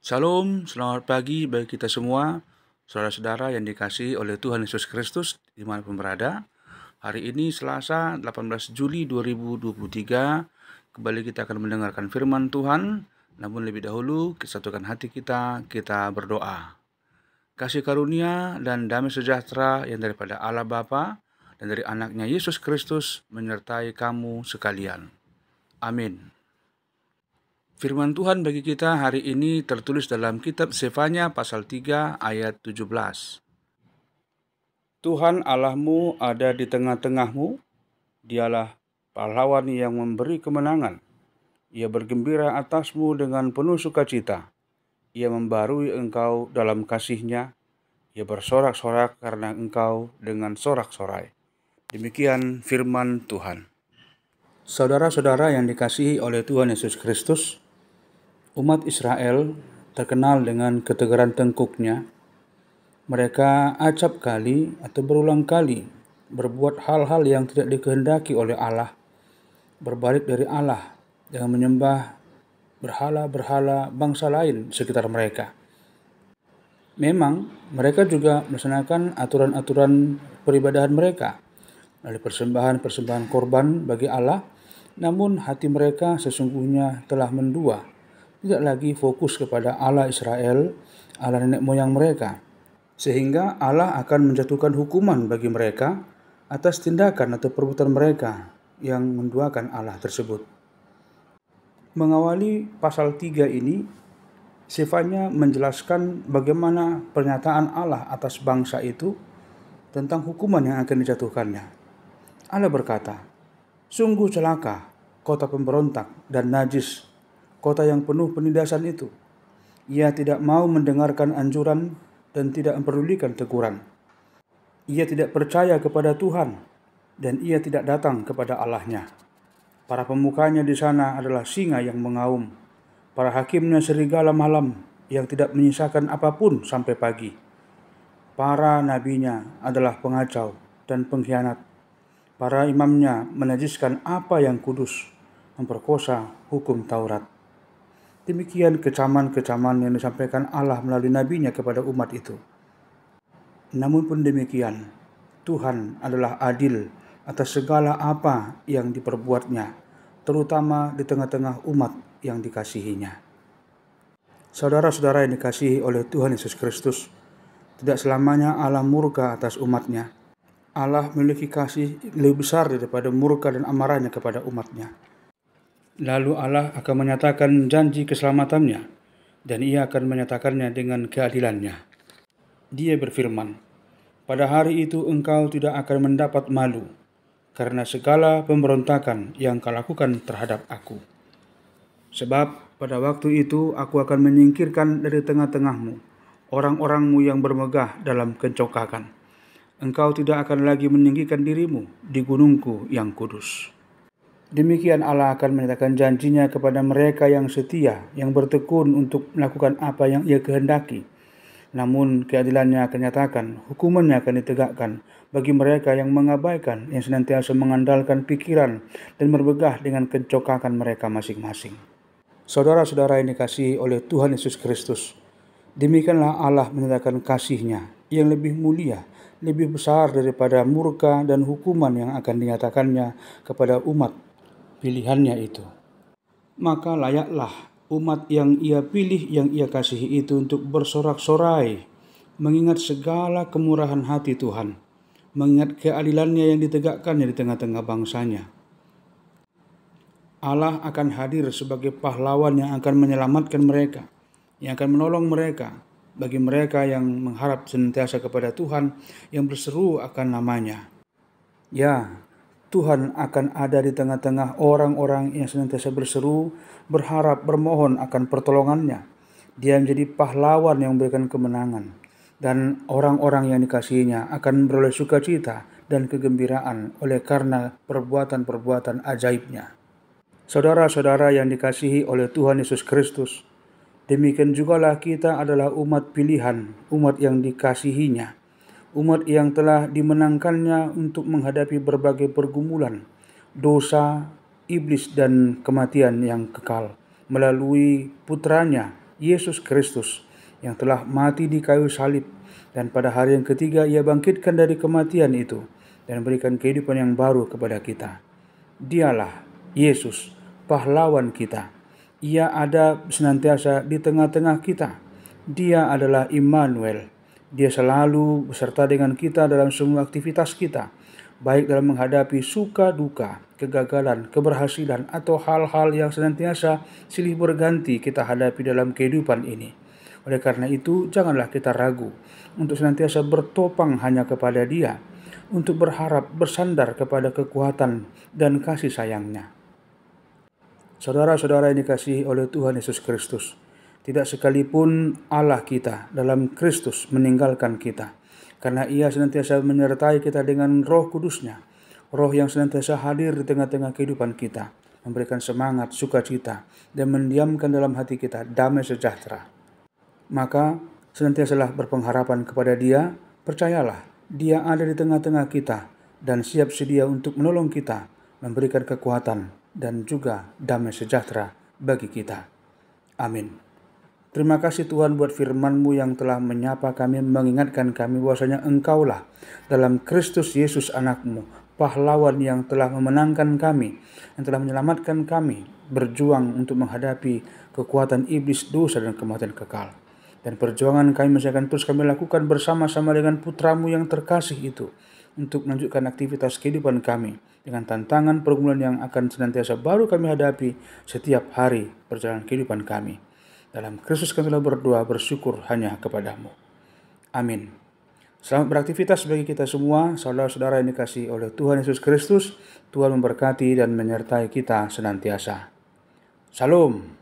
Shalom, selamat pagi bagi kita semua, saudara-saudara yang dikasihi oleh Tuhan Yesus Kristus dimanapun berada. Hari ini Selasa 18 Juli 2023, kembali kita akan mendengarkan firman Tuhan. Namun lebih dahulu, kita satukan hati kita berdoa. Kasih karunia dan damai sejahtera yang daripada Allah Bapa dan dari anaknya Yesus Kristus menyertai kamu sekalian. Amin. Firman Tuhan bagi kita hari ini tertulis dalam kitab Sefanya pasal 3 ayat 17. Tuhan Allahmu ada di tengah-tengahmu, dialah pahlawan yang memberi kemenangan. Ia bergembira atasmu dengan penuh sukacita. Ia membarui engkau dalam kasih-Nya. Ia bersorak-sorak karena engkau dengan sorak-sorai. Demikian firman Tuhan. Saudara-saudara yang dikasihi oleh Tuhan Yesus Kristus, umat Israel terkenal dengan ketegaran tengkuknya. Mereka acap kali atau berulang kali berbuat hal-hal yang tidak dikehendaki oleh Allah, berbalik dari Allah dengan menyembah berhala-berhala bangsa lain sekitar mereka. Memang mereka juga melaksanakan aturan-aturan peribadahan mereka melalui persembahan-persembahan korban bagi Allah, namun hati mereka sesungguhnya telah mendua, tidak lagi fokus kepada Allah Israel, Allah nenek moyang mereka, sehingga Allah akan menjatuhkan hukuman bagi mereka atas tindakan atau perbuatan mereka yang menduakan Allah tersebut. Mengawali pasal 3 ini, Sefanya menjelaskan bagaimana pernyataan Allah atas bangsa itu tentang hukuman yang akan dijatuhkannya. Allah berkata, "Sungguh celaka kota pemberontak dan najis, kota yang penuh penindasan itu. Ia tidak mau mendengarkan anjuran dan tidak memperdulikan teguran. Ia tidak percaya kepada Tuhan dan ia tidak datang kepada Allah-Nya. Para pemukanya di sana adalah singa yang mengaum. Para hakimnya serigala malam yang tidak menyisakan apapun sampai pagi. Para nabinya adalah pengacau dan pengkhianat. Para imamnya menajiskan apa yang kudus, memperkosa hukum Taurat." Demikian kecaman-kecaman yang disampaikan Allah melalui nabinya kepada umat itu. Namun pun demikian, Tuhan adalah adil atas segala apa yang diperbuatnya, terutama di tengah-tengah umat yang dikasihinya. Saudara-saudara yang dikasihi oleh Tuhan Yesus Kristus, tidak selamanya Allah murka atas umatnya. Allah memiliki kasih lebih besar daripada murka dan amarahnya kepada umatnya. Lalu Allah akan menyatakan janji keselamatannya, dan ia akan menyatakannya dengan keadilannya. Dia berfirman, "Pada hari itu engkau tidak akan mendapat malu, karena segala pemberontakan yang kau lakukan terhadap aku. Sebab pada waktu itu aku akan menyingkirkan dari tengah-tengahmu orang-orangmu yang bermegah dalam kecokakan. Engkau tidak akan lagi meninggikan dirimu di gunungku yang kudus." Demikian Allah akan menyatakan janjinya kepada mereka yang setia, yang bertekun untuk melakukan apa yang ia kehendaki. Namun keadilannya akan nyatakan, hukumannya akan ditegakkan bagi mereka yang mengabaikan, yang senantiasa mengandalkan pikiran dan berbegah dengan kecokakan mereka masing-masing. Saudara-saudara yang dikasihi oleh Tuhan Yesus Kristus, demikianlah Allah menyatakan kasih-Nya yang lebih mulia, lebih besar daripada murka dan hukuman yang akan dinyatakannya kepada umat pilihannya itu. Maka layaklah umat yang ia pilih, yang ia kasihi itu untuk bersorak-sorai, mengingat segala kemurahan hati Tuhan, mengingat keadilannya yang ditegakkannya di tengah-tengah bangsanya. Allah akan hadir sebagai pahlawan yang akan menyelamatkan mereka, yang akan menolong mereka, bagi mereka yang mengharap senantiasa kepada Tuhan, yang berseru akan namanya. Ya, Tuhan akan ada di tengah-tengah orang-orang yang senantiasa berseru, berharap, bermohon akan pertolongannya. Dia menjadi pahlawan yang memberikan kemenangan. Dan orang-orang yang dikasihinya akan beroleh sukacita dan kegembiraan oleh karena perbuatan-perbuatan ajaibnya. Saudara-saudara yang dikasihi oleh Tuhan Yesus Kristus, demikian jugalah kita adalah umat pilihan, umat yang dikasihinya. Umat yang telah dimenangkannya untuk menghadapi berbagai pergumulan, dosa, iblis dan kematian yang kekal melalui putranya Yesus Kristus yang telah mati di kayu salib, dan pada hari yang ketiga Ia bangkitkan dari kematian itu dan berikan kehidupan yang baru kepada kita. Dialah Yesus, pahlawan kita. Ia ada senantiasa di tengah-tengah kita. Dia adalah Immanuel. Dia selalu beserta dengan kita dalam semua aktivitas kita, baik dalam menghadapi suka duka, kegagalan, keberhasilan, atau hal-hal yang senantiasa silih berganti kita hadapi dalam kehidupan ini. Oleh karena itu, janganlah kita ragu untuk senantiasa bertopang hanya kepada Dia, untuk berharap bersandar kepada kekuatan dan kasih sayang-Nya. Saudara-saudara yang dikasihi oleh Tuhan Yesus Kristus, tidak sekalipun Allah kita dalam Kristus meninggalkan kita, karena Ia senantiasa menyertai kita dengan Roh Kudus-Nya, Roh yang senantiasa hadir di tengah-tengah kehidupan kita, memberikan semangat, sukacita, dan mendiamkan dalam hati kita damai sejahtera. Maka senantiasalah berpengharapan kepada Dia, percayalah Dia ada di tengah-tengah kita dan siap sedia untuk menolong kita, memberikan kekuatan dan juga damai sejahtera bagi kita. Amin. Terima kasih Tuhan buat firman-Mu yang telah menyapa kami, mengingatkan kami bahwasanya Engkaulah dalam Kristus Yesus anak-Mu, pahlawan yang telah memenangkan kami, yang telah menyelamatkan kami, berjuang untuk menghadapi kekuatan iblis, dosa, dan kematian kekal. Dan perjuangan kami masih akan terus kami lakukan bersama-sama dengan Putra-Mu yang terkasih itu, untuk melanjutkan aktivitas kehidupan kami dengan tantangan pergumulan yang akan senantiasa baru kami hadapi setiap hari perjalanan kehidupan kami. Dalam Kristus kami telah berdoa bersyukur hanya kepadamu. Amin. Selamat beraktivitas bagi kita semua, saudara-saudara yang dikasihi oleh Tuhan Yesus Kristus. Tuhan memberkati dan menyertai kita senantiasa. Shalom.